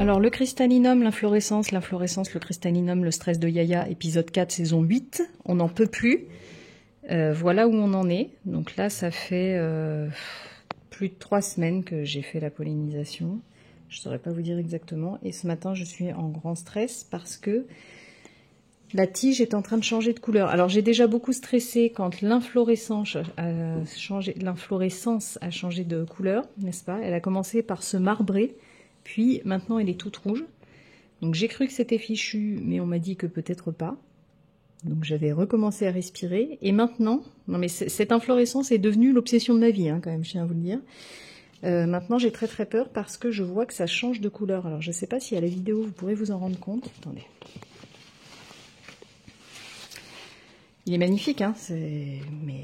Alors le cristallinum, l'inflorescence, le cristallinum, le stress de Yaya, épisode 4, saison 8, on n'en peut plus. Voilà où on en est. Donc là, ça fait plus de 3 semaines que j'ai fait la pollinisation. Je ne saurais pas vous dire exactement. Et ce matin, je suis en grand stress parce que la tige est en train de changer de couleur. Alors j'ai déjà beaucoup stressé quand l'inflorescence a changé de couleur, n'est-ce pas? Elle a commencé par se marbrer. Puis maintenant elle est toute rouge. Donc j'ai cru que c'était fichu, mais on m'a dit que peut-être pas. Donc j'avais recommencé à respirer. Et maintenant, non mais cette inflorescence est devenue l'obsession de ma vie, hein, quand même, je tiens à vous le dire. Maintenant j'ai très très peur parce que je vois que ça change de couleur. Alors je ne sais pas si à la vidéo vous pourrez vous en rendre compte. Attendez. Il est magnifique, hein, mais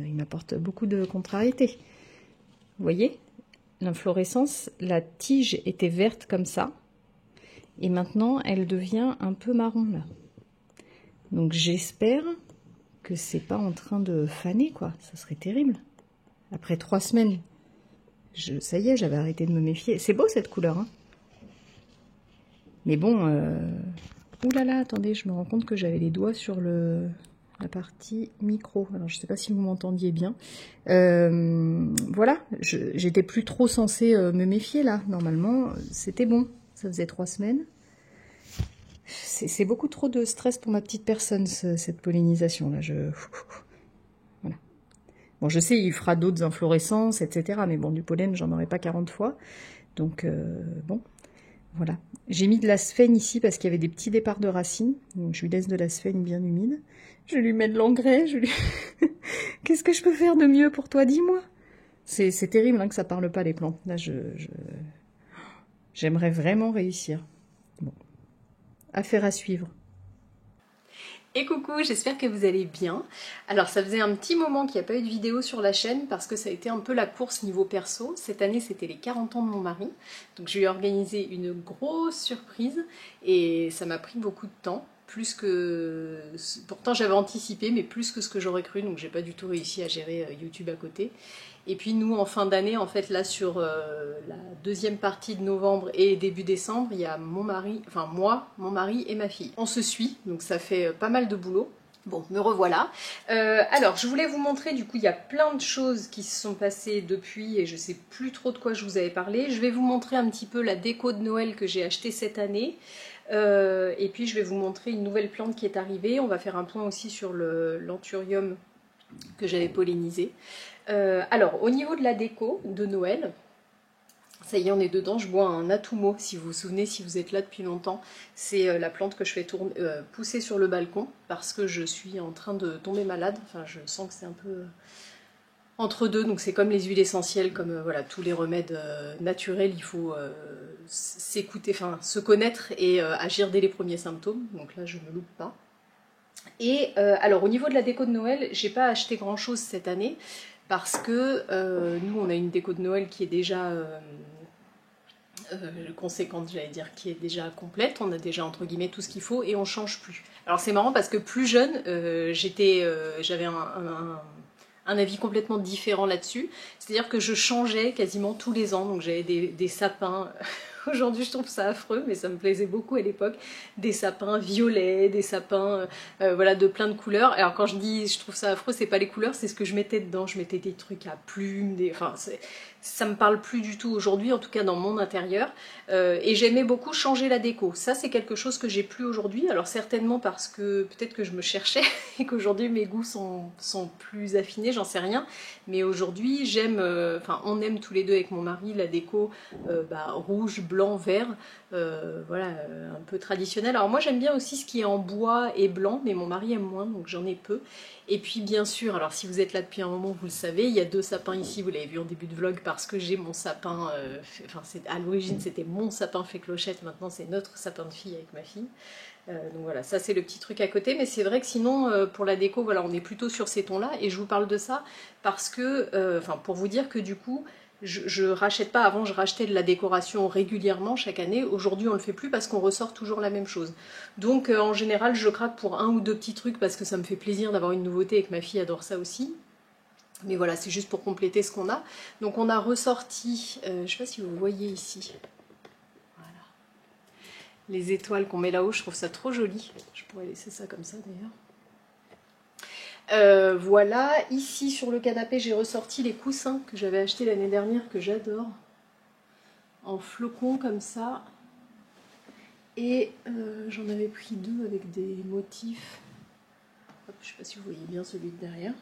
il m'apporte beaucoup de contrariété. Vous voyez ? L'inflorescence, la tige était verte comme ça, et maintenant elle devient un peu marron là. Donc j'espère que c'est pas en train de faner, quoi. Ça serait terrible. Après 3 semaines, ça y est, j'avais arrêté de me méfier. C'est beau cette couleur, hein. Mais bon, ouh là là, attendez, je me rends compte que j'avais les doigts sur la partie micro. Alors je sais pas si vous m'entendiez bien. Voilà, j'étais plus trop censée me méfier là. Normalement, c'était bon. Ça faisait 3 semaines. C'est beaucoup trop de stress pour ma petite personne, cette pollinisation là. Voilà. Bon, je sais, il fera d'autres inflorescences, etc. Mais bon, du pollen, j'en aurai pas 40 fois. Donc, bon, voilà. J'ai mis de la sphène ici parce qu'il y avait des petits départs de racines. Donc, je lui laisse de la sphène bien humide. Je lui mets de l'engrais. Qu'est-ce que je peux faire de mieux pour toi, dis-moi? C'est terrible, hein, que ça parle pas, les plantes. Là, j'aimerais vraiment réussir. Bon. Affaire à suivre. Et coucou, j'espère que vous allez bien. Alors ça faisait un petit moment qu'il n'y a pas eu de vidéo sur la chaîne parce que ça a été un peu la course niveau perso. Cette année c'était les 40 ans de mon mari, donc je lui ai organisé une grosse surprise et ça m'a pris beaucoup de temps. Plus que... Pourtant j'avais anticipé, mais plus que ce que j'aurais cru, donc j'ai pas du tout réussi à gérer YouTube à côté. Et puis nous, en fin d'année, en fait, là, sur la deuxième partie de novembre et début décembre, il y a mon mari, enfin moi, mon mari et ma fille. On se suit, donc ça fait pas mal de boulot. Bon, me revoilà. Alors, je voulais vous montrer, du coup, il y a plein de choses qui se sont passées depuis et je sais plus trop de quoi je vous avais parlé. Je vais vous montrer un petit peu la déco de Noël que j'ai achetée cette année. Et puis, je vais vous montrer une nouvelle plante qui est arrivée. On va faire un point aussi sur l'anthurium que j'avais pollinisé. Alors, au niveau de la déco de Noël, ça y est, on est dedans, je bois un Natumo, si vous vous souvenez, si vous êtes là depuis longtemps. C'est la plante que je fais pousser sur le balcon, parce que je suis en train de tomber malade. Enfin, je sens que c'est un peu entre deux, donc c'est comme les huiles essentielles, comme voilà, tous les remèdes naturels, il faut s'écouter, enfin, se connaître et agir dès les premiers symptômes. Donc là, je ne loupe pas. Et alors, au niveau de la déco de Noël, j'ai pas acheté grand-chose cette année, parce que nous on a une déco de Noël qui est déjà conséquente, j'allais dire, qui est déjà complète, on a déjà entre guillemets tout ce qu'il faut et on change plus. Alors c'est marrant parce que plus jeune, j'avais un avis complètement différent là-dessus, c'est-à-dire que je changeais quasiment tous les ans, donc j'avais des sapins. Aujourd'hui, je trouve ça affreux, mais ça me plaisait beaucoup à l'époque. Des sapins violets, des sapins voilà, de plein de couleurs. Alors quand je dis je trouve ça affreux, c'est pas les couleurs, c'est ce que je mettais dedans. Je mettais des trucs à plumes, enfin, ça me parle plus du tout aujourd'hui, en tout cas dans mon intérieur. Et j'aimais beaucoup changer la déco. Ça, c'est quelque chose que j'ai plus aujourd'hui. Alors certainement parce que peut-être que je me cherchais et qu'aujourd'hui mes goûts sont plus affinés, j'en sais rien. Mais aujourd'hui, j'aime, enfin, on aime tous les deux avec mon mari la déco rouge, blanc, vert, voilà, un peu traditionnel. Alors moi j'aime bien aussi ce qui est en bois et blanc, mais mon mari aime moins, donc j'en ai peu. Et puis bien sûr, alors si vous êtes là depuis un moment, vous le savez, il y a 2 sapins ici, vous l'avez vu en début de vlog, parce que j'ai mon sapin, enfin à l'origine c'était mon sapin fait clochette, maintenant c'est notre sapin de fille avec ma fille. Donc voilà, ça c'est le petit truc à côté, mais c'est vrai que sinon pour la déco, voilà, on est plutôt sur ces tons là, et je vous parle de ça parce que, enfin pour vous dire que du coup, je rachète pas, avant je rachetais de la décoration régulièrement chaque année, aujourd'hui on le fait plus parce qu'on ressort toujours la même chose. Donc en général je craque pour 1 ou 2 petits trucs parce que ça me fait plaisir d'avoir une nouveauté et que ma fille adore ça aussi. Mais voilà, c'est juste pour compléter ce qu'on a. Donc on a ressorti, je sais pas si vous voyez ici, voilà. les étoiles qu'on met là-haut, je trouve ça trop joli. Je pourrais laisser ça comme ça d'ailleurs. Voilà, ici sur le canapé, j'ai ressorti les coussins que j'avais achetés l'année dernière, que j'adore. En flocons comme ça. Et j'en avais pris 2 avec des motifs. Hop, je ne sais pas si vous voyez bien celui de derrière.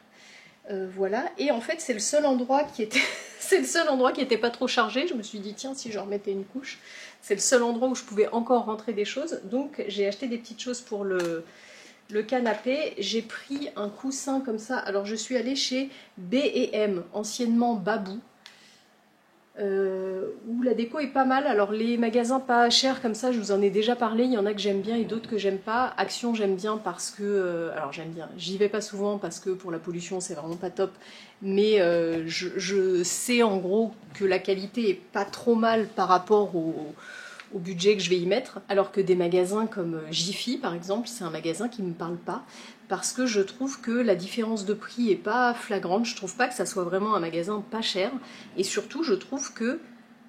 Voilà, et en fait c'est le seul endroit qui était c'est le seul endroit qui était pas trop chargé. Je me suis dit tiens, si je remettais une couche, c'est le seul endroit où je pouvais encore rentrer des choses. Donc j'ai acheté des petites choses pour le canapé. J'ai pris un coussin comme ça. Alors je suis allée chez B&M, anciennement Babou, où la déco est pas mal. Alors les magasins pas chers comme ça, je vous en ai déjà parlé, il y en a que j'aime bien et d'autres que j'aime pas. Action j'aime bien parce que, alors j'aime bien, j'y vais pas souvent parce que pour la pollution c'est vraiment pas top, mais je sais en gros que la qualité est pas trop mal par rapport au budget que je vais y mettre, alors que des magasins comme Jiffy par exemple, c'est un magasin qui me parle pas, parce que je trouve que la différence de prix est pas flagrante. Je trouve pas que ça soit vraiment un magasin pas cher, et surtout je trouve que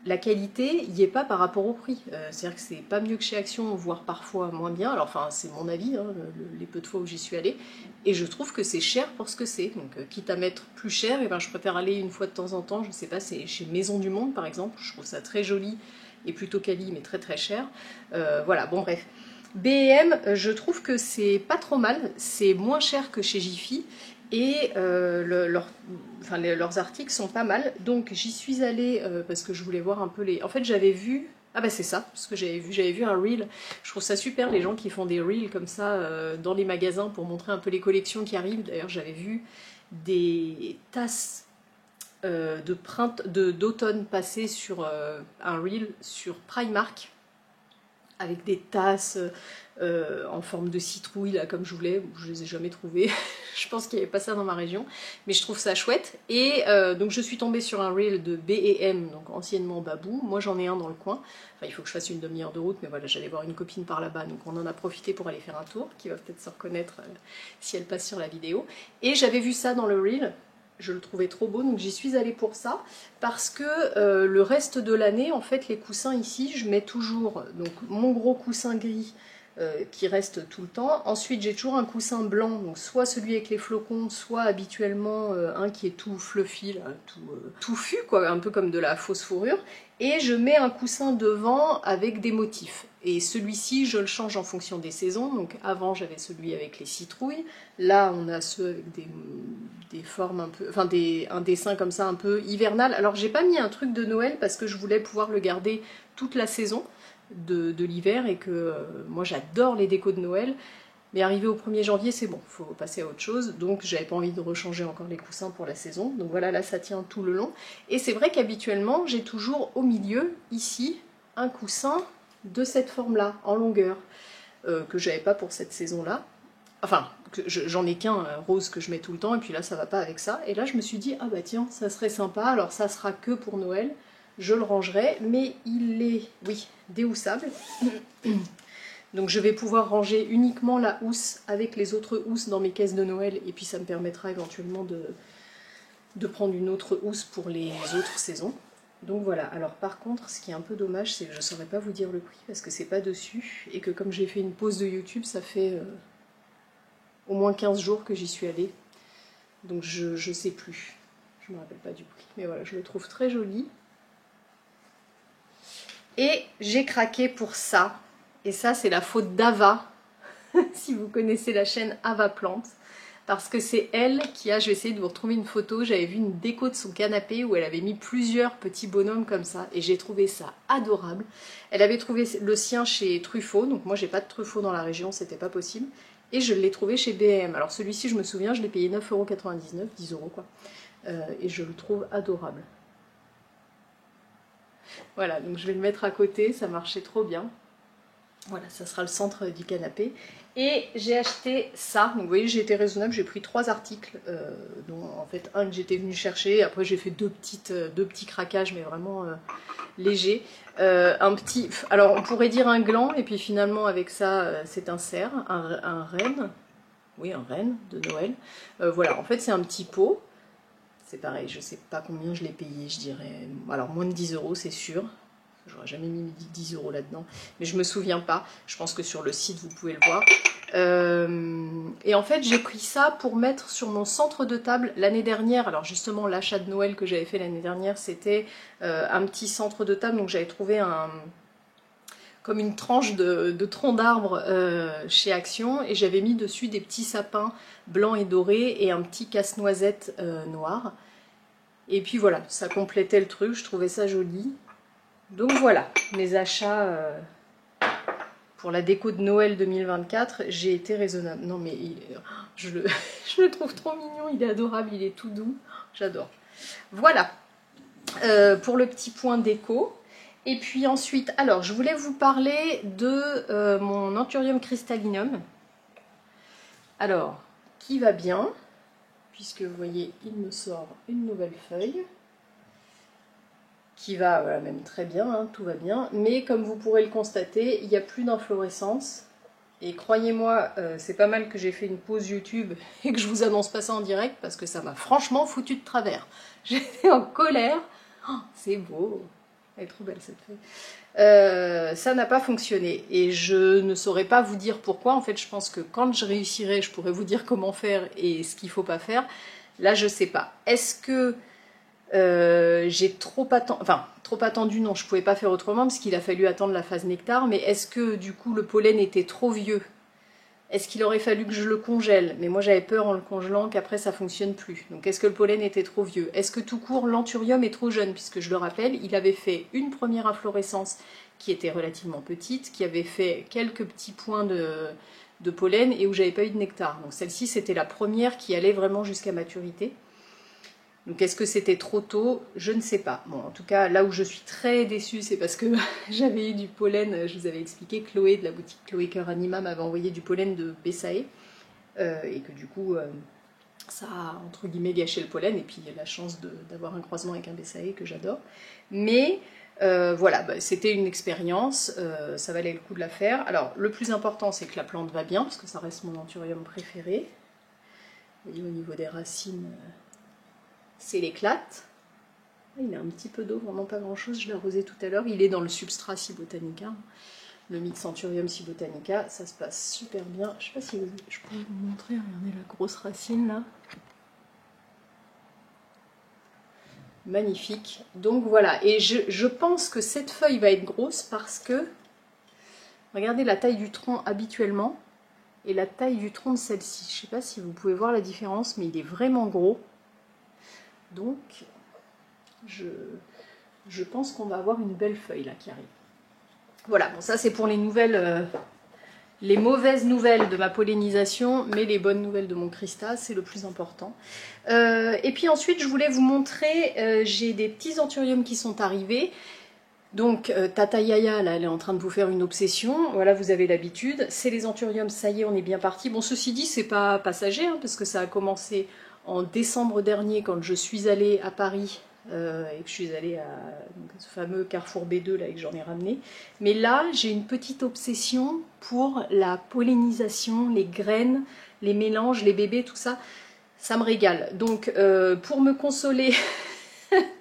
la qualité y est pas par rapport au prix. C'est-à-dire que c'est pas mieux que chez Action, voire parfois moins bien. Alors enfin c'est mon avis, hein, les peu de fois où j'y suis allée, et je trouve que c'est cher pour ce que c'est. Donc quitte à mettre plus cher, et ben, je préfère aller une fois de temps en temps. Je sais pas, c'est chez Maison du Monde par exemple, je trouve ça très joli et plutôt quali, mais très très cher. Voilà, bon bref. B&M, je trouve que c'est pas trop mal, c'est moins cher que chez Jiffy, et leurs articles sont pas mal. Donc j'y suis allée parce que je voulais voir un peu les... En fait j'avais vu... Ah bah c'est ça, parce que j'avais vu un reel. Je trouve ça super les gens qui font des reels comme ça dans les magasins pour montrer un peu les collections qui arrivent. D'ailleurs j'avais vu des tasses d'automne passé sur un reel sur Primark, avec des tasses en forme de citrouille là comme je voulais. Je les ai jamais trouvées. Je pense qu'il n'y avait pas ça dans ma région, mais je trouve ça chouette. Et donc je suis tombée sur un reel de B&M, donc anciennement Babou. Moi j'en ai un dans le coin, enfin il faut que je fasse une demi-heure de route, mais voilà, j'allais voir une copine par là-bas, donc on en a profité pour aller faire un tour, qui va peut-être se reconnaître si elle passe sur la vidéo. Et j'avais vu ça dans le reel, je le trouvais trop beau, donc j'y suis allée pour ça, parce que le reste de l'année, en fait, les coussins ici, je mets toujours donc mon gros coussin gris qui reste tout le temps. Ensuite, j'ai toujours un coussin blanc, donc soit celui avec les flocons, soit habituellement un qui est tout fluffy, là, tout touffu, quoi, un peu comme de la fausse fourrure. Et je mets un coussin devant avec des motifs. Et celui-ci, je le change en fonction des saisons. Donc avant, j'avais celui avec les citrouilles. Là, on a ceux avec des formes un peu... Enfin, un dessin comme ça, un peu hivernal. Alors, j'ai pas mis un truc de Noël parce que je voulais pouvoir le garder toute la saison de l'hiver. Et que moi, j'adore les décos de Noël. Mais arrivé au 1er janvier, c'est bon, faut passer à autre chose. Donc j'avais pas envie de rechanger encore les coussins pour la saison. Donc voilà, là ça tient tout le long. Et c'est vrai qu'habituellement, j'ai toujours au milieu, ici, un coussin de cette forme-là, en longueur, que j'avais pas pour cette saison-là. Enfin, j'en ai qu'un rose que je mets tout le temps, et puis là ça va pas avec ça. Et là je me suis dit, ah bah tiens, ça serait sympa, alors ça sera que pour Noël, je le rangerai, mais il est, oui, déhoussable. Donc je vais pouvoir ranger uniquement la housse avec les autres housses dans mes caisses de Noël, et puis ça me permettra éventuellement de prendre une autre housse pour les autres saisons. Donc voilà, alors par contre, ce qui est un peu dommage, c'est que je ne saurais pas vous dire le prix, parce que c'est pas dessus, et que comme j'ai fait une pause de YouTube, ça fait au moins 15 jours que j'y suis allée. Donc je sais plus, je me rappelle pas du prix, mais voilà, je le trouve très joli. Et j'ai craqué pour ça. Et ça, c'est la faute d'Ava, si vous connaissez la chaîne Ava Plante, parce que c'est elle qui a, je vais essayer de vous retrouver une photo, j'avais vu une déco de son canapé où elle avait mis plusieurs petits bonhommes comme ça, et j'ai trouvé ça adorable. Elle avait trouvé le sien chez Truffaut, donc moi j'ai pas de Truffaut dans la région, c'était pas possible, et je l'ai trouvé chez B&M. Alors celui-ci, je me souviens, je l'ai payé 9,99 €, 10 € quoi, et je le trouve adorable. Voilà, donc je vais le mettre à côté, ça marchait trop bien. Voilà, ça sera le centre du canapé. Et j'ai acheté ça. Donc vous voyez, j'ai été raisonnable, j'ai pris 3 articles, dont en fait un que j'étais venue chercher. Après j'ai fait deux petits craquages, mais vraiment légers. Un petit, alors on pourrait dire un gland, et puis finalement avec ça c'est un cerf, un renne. Oui, un renne de Noël. Voilà, en fait c'est un petit pot. C'est pareil, je sais pas combien je l'ai payé, je dirais. Alors moins de 10 € c'est sûr. J'aurais jamais mis 10 € là-dedans, mais je me souviens pas. Je pense que sur le site, vous pouvez le voir. Et en fait, j'ai pris ça pour mettre sur mon centre de table l'année dernière. Alors justement, l'achat de Noël que j'avais fait l'année dernière, c'était un petit centre de table. Donc j'avais trouvé comme une tranche de tronc d'arbre chez Action, et j'avais mis dessus des petits sapins blancs et dorés et un petit casse-noisette noir. Et puis voilà, ça complétait le truc, je trouvais ça joli. Donc voilà, mes achats pour la déco de Noël 2024, j'ai été raisonnable. Non mais je le trouve trop mignon, il est adorable, il est tout doux, j'adore. Voilà, pour le petit point déco. Et puis ensuite, alors je voulais vous parler de mon Anthurium crystallinum. Alors, qui va bien, puisque vous voyez, il me sort une nouvelle feuille. Qui va voilà, même très bien, hein, tout va bien, mais comme vous pourrez le constater, il n'y a plus d'inflorescence. Et croyez-moi, c'est pas mal que j'ai fait une pause YouTube et que je vous annonce pas ça en direct, parce que ça m'a franchement foutu de travers. J'étais en colère. Oh, c'est beau, elle est trop belle cette feuille. Ça n'a pas fonctionné et je ne saurais pas vous dire pourquoi. En fait, je pense que quand je réussirai, je pourrai vous dire comment faire et ce qu'il ne faut pas faire. Là, je sais pas. Est-ce que j'ai trop attendu, non, je pouvais pas faire autrement parce qu'il a fallu attendre la phase nectar, mais est-ce que du coup le pollen était trop vieux? Est-ce qu'il aurait fallu que je le congèle? Mais moi j'avais peur en le congelant qu'après ça fonctionne plus. Donc est-ce que le pollen était trop vieux? Est-ce que tout court l'anthurium est trop jeune? Puisque je le rappelle, il avait fait une première inflorescence qui était relativement petite, qui avait fait quelques petits points de pollen et où j'avais pas eu de nectar. Donc celle-ci c'était la première qui allait vraiment jusqu'à maturité. Donc est-ce que c'était trop tôt? Je ne sais pas. Bon, en tout cas, là où je suis très déçue, c'est parce que j'avais eu du pollen, je vous avais expliqué, Chloé de la boutique Chloé Cœur Anima m'avait envoyé du pollen de Bessae, et que du coup, ça a entre guillemets gâché le pollen, et puis il y a la chance d'avoir un croisement avec un Bessae que j'adore. Mais voilà, bah, c'était une expérience, ça valait le coup de la faire. Alors, le plus important, c'est que la plante va bien, parce que ça reste mon anthurium préféré. Vous voyez, au niveau des racines... c'est l'éclate. Il a un petit peu d'eau, vraiment pas grand chose, je l'ai arrosé tout à l'heure. Il est dans le substrat Cibotanica, le Myxanthurium Cibotanica, ça se passe super bien. Je sais pas si je pourrais vous montrer, regardez la grosse racine là. Magnifique. Donc voilà, et je pense que cette feuille va être grosse parce que, regardez la taille du tronc habituellement et la taille du tronc de celle-ci. Je sais pas si vous pouvez voir la différence, mais il est vraiment gros. Donc, je pense qu'on va avoir une belle feuille là qui arrive. Voilà, bon ça c'est pour les nouvelles, les mauvaises nouvelles de ma pollinisation, mais les bonnes nouvelles de mon Christa, c'est le plus important. Et puis ensuite, je voulais vous montrer, j'ai des petits anthuriums qui sont arrivés. Donc Tata Yaya, là, elle est en train de vous faire une obsession. Voilà, vous avez l'habitude. C'est les anthuriums, ça y est, on est bien parti. Bon, ceci dit, c'est pas passager, hein, parce que ça a commencé en décembre dernier, quand je suis allée à Paris, et que je suis allée à ce fameux Carrefour B2 là, et que j'en ai ramené. Mais là, j'ai une petite obsession pour la pollinisation, les graines, les mélanges, les bébés, tout ça. Ça me régale. Donc, pour me consoler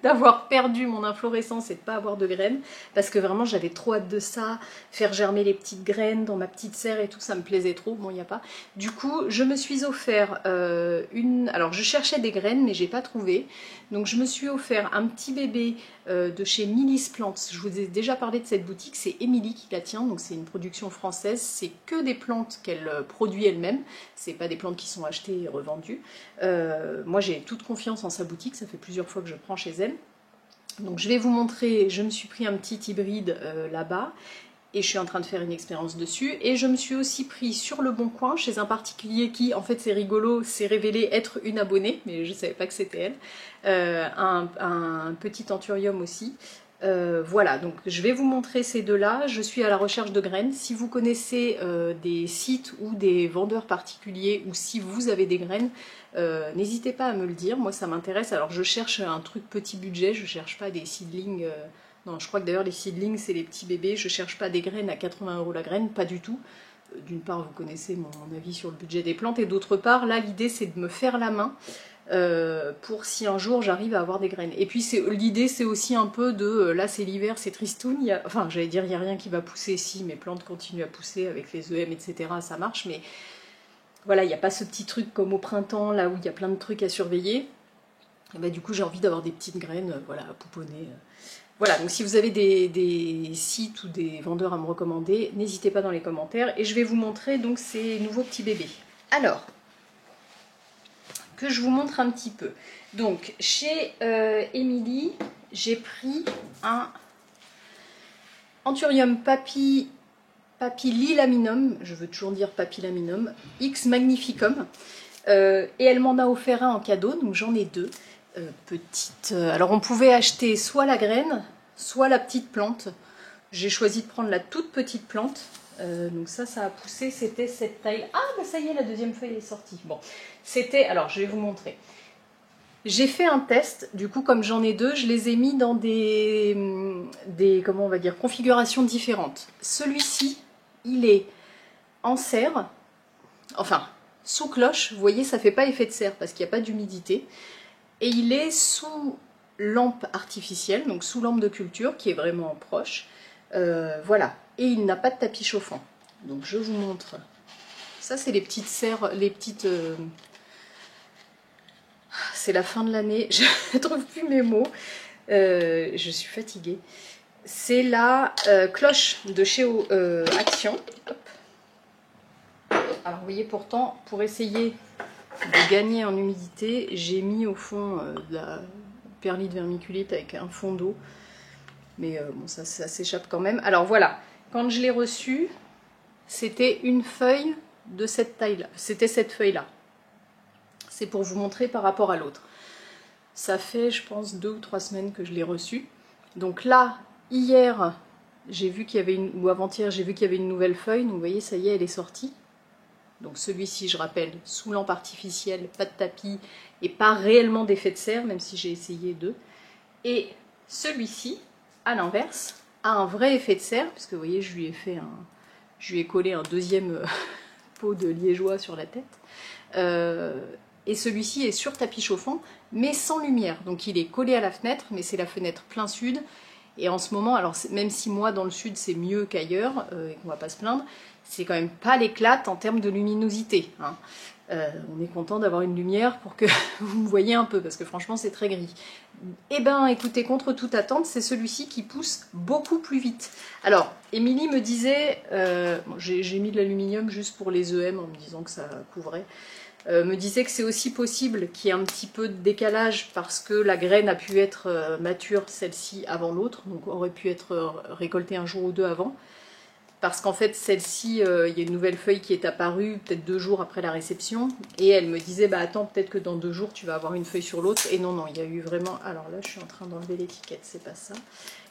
d'avoir perdu mon inflorescence et de ne pas avoir de graines, parce que vraiment j'avais trop hâte de ça, faire germer les petites graines dans ma petite serre et tout, ça me plaisait trop, bon il n'y a pas. Du coup je me suis offert alors je cherchais des graines mais j'ai pas trouvé, donc je me suis offert un petit bébé de chez Millie's Plants. Je vous ai déjà parlé de cette boutique, c'est Émilie qui la tient, donc c'est une production française, c'est que des plantes qu'elle produit elle-même, c'est pas des plantes qui sont achetées et revendues. Moi j'ai toute confiance en sa boutique, ça fait plusieurs fois que je prends chez elle. Donc je vais vous montrer, je me suis pris un petit hybride là-bas et je suis en train de faire une expérience dessus, et je me suis aussi pris sur le Bon Coin chez un particulier qui, en fait c'est rigolo, s'est révélé être une abonnée, mais je ne savais pas que c'était elle, un petit anthurium aussi. Voilà, donc je vais vous montrer ces deux-là. Je suis à la recherche de graines. Si vous connaissez des sites ou des vendeurs particuliers, ou si vous avez des graines, n'hésitez pas à me le dire, moi ça m'intéresse. Alors je cherche un truc petit budget, je cherche pas des seedlings, non je crois que d'ailleurs les seedlings c'est les petits bébés, je cherche pas des graines à 80 € la graine, pas du tout. D'une part vous connaissez mon avis sur le budget des plantes, et d'autre part là l'idée c'est de me faire la main. pour si un jour j'arrive à avoir des graines. Et puis l'idée c'est aussi un peu de, là c'est l'hiver, c'est tristoun, enfin j'allais dire il n'y a rien qui va pousser, si mes plantes continuent à pousser avec les EM, etc. ça marche, mais voilà, il n'y a pas ce petit truc comme au printemps, là où il y a plein de trucs à surveiller. Et bah, du coup j'ai envie d'avoir des petites graines, voilà, à pouponner. Voilà, donc si vous avez des sites ou des vendeurs à me recommander, n'hésitez pas dans les commentaires. Et je vais vous montrer donc ces nouveaux petits bébés. Alors, que je vous montre un petit peu. Donc, chez Émilie, j'ai pris un Anthurium papillilaminum, je veux toujours dire papillilaminum, X magnificum. Et elle m'en a offert un en cadeau, donc j'en ai deux. Alors on pouvait acheter soit la graine, soit la petite plante. J'ai choisi de prendre la toute petite plante. Donc ça a poussé, c'était cette taille. Ah bah ça y est, la deuxième feuille est sortie. Bon, c'était, alors je vais vous montrer. J'ai fait un test, du coup comme j'en ai deux, je les ai mis dans des comment on va dire, configurations différentes. Celui-ci, il est en serre, enfin sous cloche, vous voyez ça fait pas effet de serre parce qu'il n'y a pas d'humidité. Et il est sous lampe artificielle, donc sous lampe de culture, qui est vraiment proche. Voilà. Et il n'a pas de tapis chauffant. Donc je vous montre. Ça, c'est les petites serres, les petites... C'est la fin de l'année, je ne trouve plus mes mots. Je suis fatiguée. C'est la cloche de chez Action. Hop. Alors vous voyez, pourtant, pour essayer de gagner en humidité, j'ai mis au fond de la perlite vermiculite avec un fond d'eau. Mais bon, ça s'échappe quand même. Alors voilà, quand je l'ai reçu, c'était une feuille de cette taille-là. C'était cette feuille-là. C'est pour vous montrer par rapport à l'autre. Ça fait, je pense, 2 ou 3 semaines que je l'ai reçu. Donc là, hier, j'ai vu qu'il y avait ou avant-hier, j'ai vu qu'il y avait une nouvelle feuille. Donc vous voyez, ça y est, elle est sortie. Donc celui-ci, je rappelle, sous lampe artificielle, pas de tapis et pas réellement d'effet de serre, même si j'ai essayé deux. Et celui-ci, à l'inverse, a un vrai effet de serre, puisque vous voyez, je lui ai collé un deuxième pot de liégeois sur la tête. Et celui-ci est sur tapis chauffant, mais sans lumière. Donc il est collé à la fenêtre, mais c'est la fenêtre plein sud. Et en ce moment, alors même si moi dans le sud c'est mieux qu'ailleurs, et qu'on va pas se plaindre, c'est quand même pas l'éclate en termes de luminosité. Hein. On est content d'avoir une lumière pour que vous me voyez un peu, parce que franchement c'est très gris. Eh ben écoutez, contre toute attente, c'est celui-ci qui pousse beaucoup plus vite. Alors, Émilie me disait, bon, j'ai mis de l'aluminium juste pour les EM en me disant que ça couvrait, me disait que c'est aussi possible qu'il y ait un petit peu de décalage parce que la graine a pu être mature, celle-ci, avant l'autre, donc aurait pu être récoltée un jour ou deux avant. Parce qu'en fait, celle-ci, il y a une nouvelle feuille qui est apparue peut-être 2 jours après la réception. Et elle me disait, bah attends, peut-être que dans 2 jours, tu vas avoir une feuille sur l'autre. Et non, non, il y a eu vraiment... Alors là, je suis en train d'enlever l'étiquette, c'est pas ça.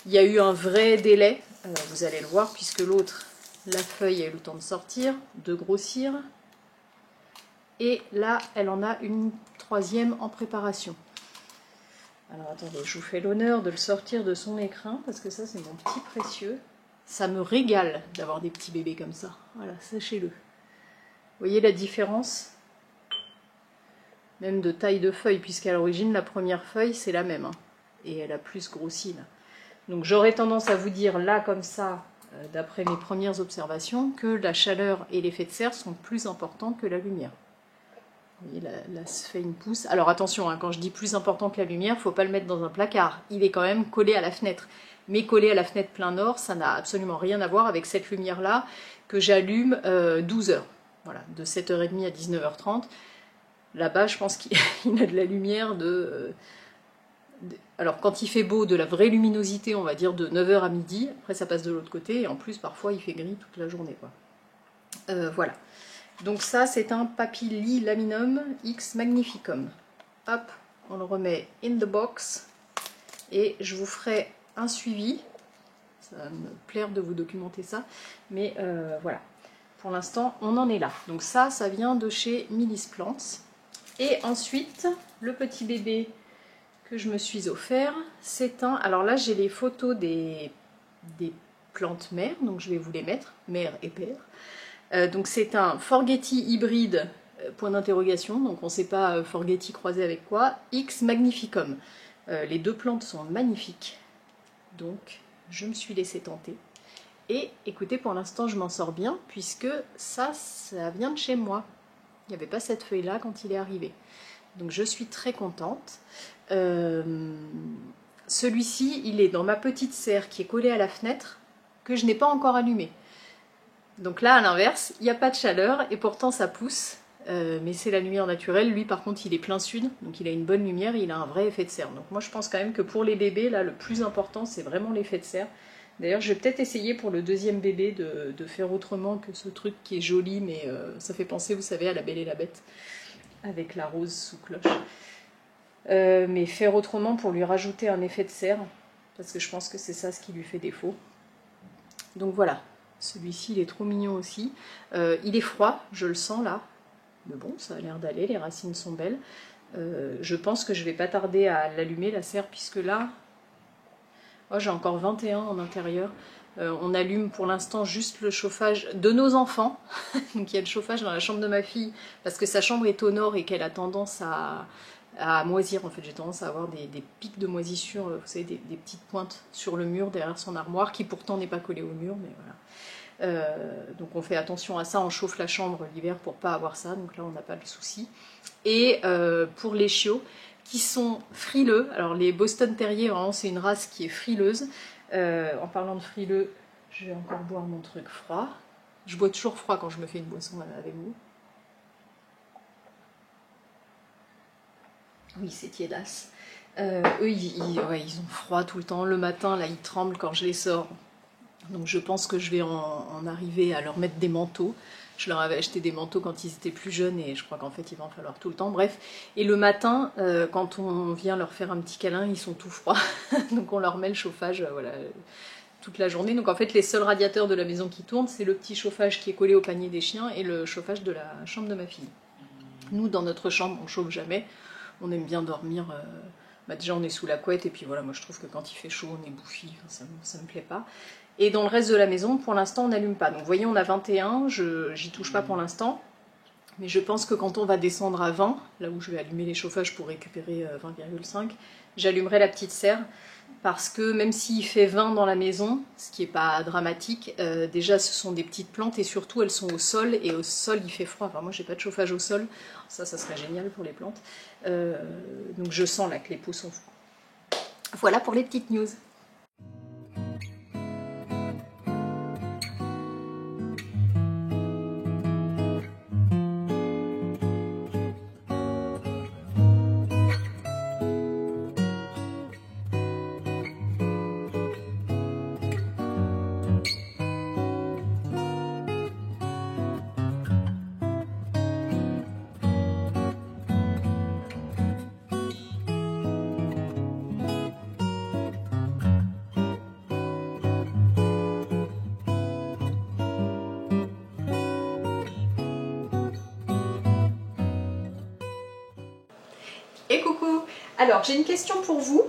Il y a eu un vrai délai, vous allez le voir, puisque l'autre, la feuille a eu le temps de sortir, de grossir. Et là, elle en a une troisième en préparation. Alors attendez, je vous fais l'honneur de le sortir de son écrin, parce que ça, c'est mon petit précieux. Ça me régale d'avoir des petits bébés comme ça. Voilà, sachez-le. Vous voyez la différence? Même de taille de feuille, puisqu'à l'origine, la première feuille, c'est la même. Hein, et elle a plus grossi, là. Donc j'aurais tendance à vous dire, là, comme ça, d'après mes premières observations, que la chaleur et l'effet de serre sont plus importants que la lumière. Vous voyez, là se fait une pousse. Alors attention, hein, quand je dis plus important que la lumière, il ne faut pas le mettre dans un placard. Il est quand même collé à la fenêtre. Mais collé à la fenêtre plein nord, ça n'a absolument rien à voir avec cette lumière-là que j'allume 12 heures. Voilà, de 7h30 à 19h30. Là-bas, je pense qu'il a de la lumière alors, quand il fait beau, de la vraie luminosité, on va dire de 9h à midi. Après, ça passe de l'autre côté. Et en plus, parfois, il fait gris toute la journée, quoi. Voilà. Donc ça, c'est un papillilaminum X magnificum. Hop, on le remet in the box. Et je vous ferai un suivi. Ça va me plaire de vous documenter ça. Mais voilà. Pour l'instant, on en est là. Donc ça vient de chez Millis Plants. Et ensuite, le petit bébé que je me suis offert, c'est un... Alors là, j'ai les photos des plantes mères. Donc je vais vous les mettre, mère et père. Donc c'est un Forgetti hybride point d'interrogation, donc on ne sait pas Forgetti croisé avec quoi, X magnificum. Les deux plantes sont magnifiques, donc je me suis laissée tenter. Et écoutez, pour l'instant je m'en sors bien, puisque ça vient de chez moi. Il n'y avait pas cette feuille-là quand il est arrivé. Donc je suis très contente. Celui-ci, il est dans ma petite serre qui est collée à la fenêtre, que je n'ai pas encore allumée. Donc là, à l'inverse, il n'y a pas de chaleur, et pourtant ça pousse. Mais c'est la lumière naturelle. Lui, par contre, il est plein sud, donc il a une bonne lumière et il a un vrai effet de serre. Donc moi, je pense quand même que pour les bébés, là, le plus important, c'est vraiment l'effet de serre. D'ailleurs, je vais peut-être essayer pour le deuxième bébé de faire autrement que ce truc qui est joli, mais ça fait penser, vous savez, à La Belle et la Bête, avec la rose sous cloche. Mais faire autrement pour lui rajouter un effet de serre, parce que je pense que c'est ça ce qui lui fait défaut. Donc voilà, celui-ci, il est trop mignon aussi. Il est froid, je le sens là. Mais bon, ça a l'air d'aller, les racines sont belles. Je pense que je vais pas tarder à l'allumer, la serre, puisque là, oh, j'ai encore 21 en intérieur. On allume pour l'instant juste le chauffage de nos enfants. Donc il y a le chauffage dans la chambre de ma fille, parce que sa chambre est au nord et qu'elle a tendance à moisir. En fait, j'ai tendance à avoir des pics de moisissure, vous savez, des petites pointes sur le mur derrière son armoire, qui pourtant n'est pas collée au mur, mais voilà. Donc on fait attention à ça, on chauffe la chambre l'hiver pour pas avoir ça, donc là on n'a pas le souci. Et pour les chiots qui sont frileux, alors les Boston Terriers, vraiment c'est une race qui est frileuse. En parlant de frileux, je vais encore boire mon truc froid. Je bois toujours froid quand je me fais une boisson avec vous. Oui, c'est tiédasse. Eux, ils ont froid tout le temps. Le matin, là, ils tremblent quand je les sors. Donc je pense que je vais en arriver à leur mettre des manteaux. Je leur avais acheté des manteaux quand ils étaient plus jeunes et je crois qu'en fait il va en falloir tout le temps. Bref, et le matin, quand on vient leur faire un petit câlin, ils sont tout froids. Donc on leur met le chauffage voilà, toute la journée. Donc en fait les seuls radiateurs de la maison qui tournent, c'est le petit chauffage qui est collé au panier des chiens et le chauffage de la chambre de ma fille. Nous, dans notre chambre, on chauffe jamais. On aime bien dormir... déjà on est sous la couette et puis voilà, moi je trouve que quand il fait chaud on est bouffi, enfin, ça me plaît pas. Et dans le reste de la maison, pour l'instant, on n'allume pas. Donc vous voyez, on a 21, j'y touche pas pour l'instant. Mais je pense que quand on va descendre à 20, là où je vais allumer les chauffages pour récupérer 20,5, j'allumerai la petite serre. Parce que même s'il fait 20 dans la maison, ce qui n'est pas dramatique, déjà ce sont des petites plantes et surtout elles sont au sol. Et au sol, il fait froid. Enfin, moi, j'ai pas de chauffage au sol. Ça serait génial pour les plantes. Donc je sens là que les pots sont froids. Voilà pour les petites news. Et coucou. Alors j'ai une question pour vous.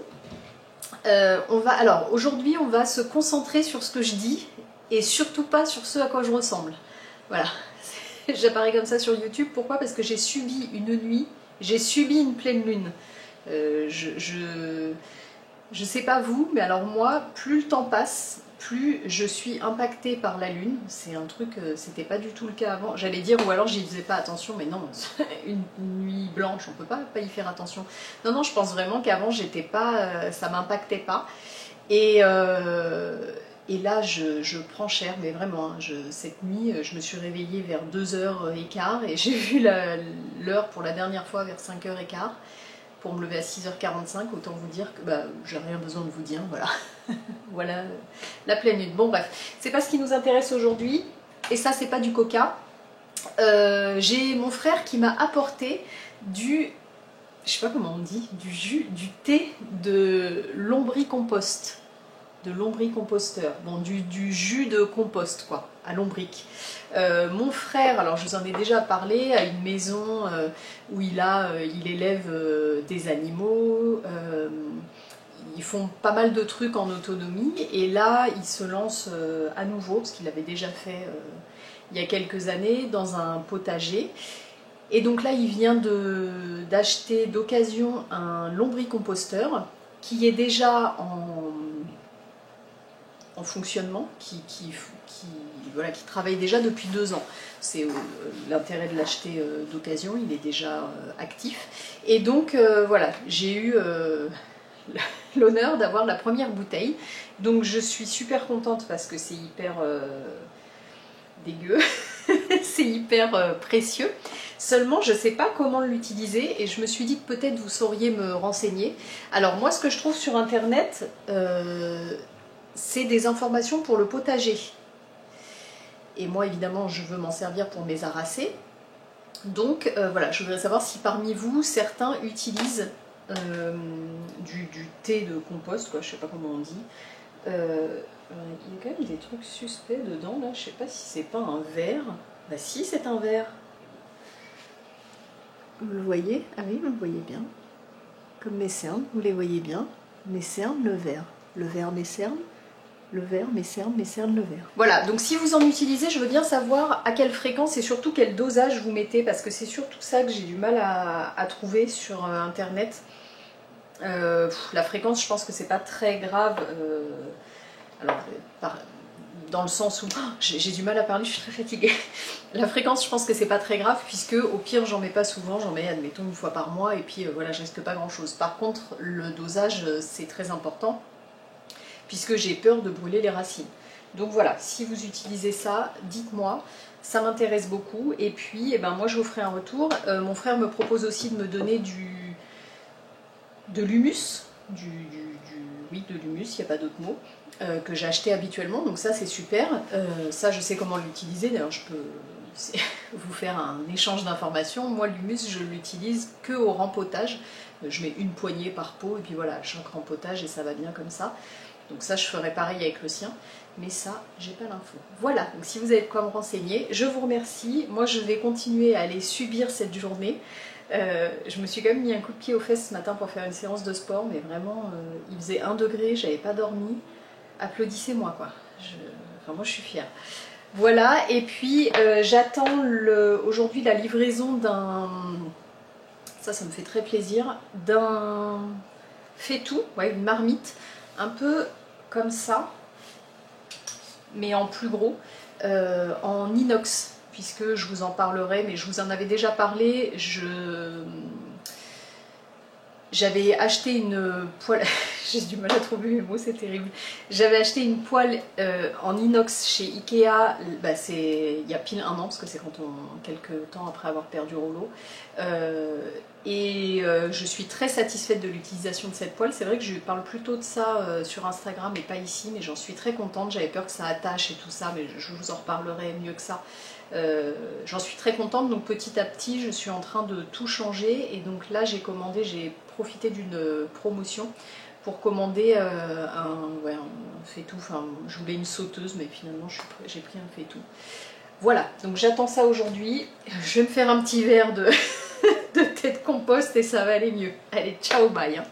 Aujourd'hui on va se concentrer sur ce que je dis et surtout pas sur ce à quoi je ressemble. Voilà. J'apparais comme ça sur YouTube. Pourquoi? Parce que j'ai subi une nuit, j'ai subi une pleine lune. Je sais pas vous, mais alors moi, plus le temps passe, plus je suis impactée par la lune. C'est un truc, c'était pas du tout le cas avant. J'allais dire, ou alors j'y faisais pas attention, mais non, une nuit blanche, on peut pas y faire attention. Non, je pense vraiment qu'avant, j'étais pas, ça m'impactait pas. Et là, je prends cher, mais vraiment, hein, cette nuit, je me suis réveillée vers 2h15 et j'ai vu l'heure pour la dernière fois vers 5h15. Pour me lever à 6h45, autant vous dire que j'ai rien besoin de vous dire, voilà. Voilà la pleine lune. Bon bref, c'est pas ce qui nous intéresse aujourd'hui, et ça c'est pas du coca. J'ai mon frère qui m'a apporté je sais pas comment on dit, du thé de lombricompost. De lombricomposteur, bon du jus de compost quoi, à lombric. Mon frère, alors je vous en ai déjà parlé, a une maison où il élève des animaux, ils font pas mal de trucs en autonomie et là il se lance à nouveau, parce qu'il avait déjà fait il y a quelques années dans un potager. Et donc là, il vient d'acheter d'occasion un lombricomposteur qui est déjà en fonctionnement, voilà, qui travaille déjà depuis 2 ans. C'est l'intérêt de l'acheter d'occasion, il est déjà actif. Et donc voilà, j'ai eu l'honneur d'avoir la première bouteille. Donc je suis super contente parce que c'est hyper dégueu, c'est hyper précieux. Seulement je ne sais pas comment l'utiliser et je me suis dit que peut-être vous sauriez me renseigner. Alors moi ce que je trouve sur internet, c'est des informations pour le potager. Et moi évidemment je veux m'en servir pour mes aracées. Donc voilà, je voudrais savoir si parmi vous certains utilisent du thé de compost, quoi, je sais pas comment on dit. Il y a quand même des trucs suspects dedans là, je sais pas si c'est pas un verre. Bah si, c'est un verre. Vous le voyez? Ah oui, vous le voyez bien. Comme mes cernes, vous les voyez bien. Mes cernes, le verre, mes cernes. Le verre, mes cernes, le verre. Voilà, donc si vous en utilisez, je veux bien savoir à quelle fréquence et surtout quel dosage vous mettez, parce que c'est surtout ça que j'ai du mal à trouver sur internet. La fréquence, je pense que c'est pas très grave. Alors, dans le sens où j'ai du mal à parler, je suis très fatiguée. La fréquence, je pense que c'est pas très grave, puisque au pire, j'en mets pas souvent, j'en mets, admettons, 1 fois par mois, et puis voilà, je risque pas grand chose. Par contre, le dosage, c'est très important, puisque j'ai peur de brûler les racines. Donc voilà, si vous utilisez ça, dites-moi, ça m'intéresse beaucoup, et puis eh ben, moi je vous ferai un retour. Mon frère me propose aussi de me donner de l'humus, oui, de l'humus, il n'y a pas d'autre mot, que j'ai acheté habituellement, donc ça c'est super. Ça je sais comment l'utiliser, d'ailleurs je peux vous faire un échange d'informations. Moi l'humus je l'utilise que au rempotage, je mets une poignée par pot et puis voilà, chaque rempotage et ça va bien comme ça. Donc ça je ferai pareil avec le sien, mais ça j'ai pas l'info. Voilà, donc si vous avez de quoi me renseigner, je vous remercie. Moi je vais continuer à aller subir cette journée. Je me suis quand même mis un coup de pied aux fesses ce matin pour faire une séance de sport, mais vraiment il faisait 1 degré, j'avais pas dormi. Applaudissez-moi quoi, enfin moi je suis fière. Voilà, et puis j'attends aujourd'hui la livraison d'un, ça me fait très plaisir, d'un faitout, ouais, une marmite, un peu comme ça, mais en plus gros, en inox, puisque je vous en parlerai, mais je vous en avais déjà parlé, j'avais acheté une poêle, j'ai du mal à trouver mes mots, c'est terrible. J'avais acheté une poêle en inox chez Ikea, bah il y a pile 1 an, parce que c'est quelques temps après avoir perdu Rollo. Je suis très satisfaite de l'utilisation de cette poêle. C'est vrai que je parle plutôt de ça sur Instagram et pas ici, mais j'en suis très contente. J'avais peur que ça attache et tout ça, mais je vous en reparlerai mieux que ça. J'en suis très contente, donc petit à petit je suis en train de tout changer et donc là j'ai profité d'une promotion pour commander un faitout. Enfin je voulais une sauteuse mais finalement j'ai pris un faitout. Voilà, donc j'attends ça aujourd'hui, je vais me faire un petit verre de thé de compost et ça va aller mieux. Allez, ciao, bye hein.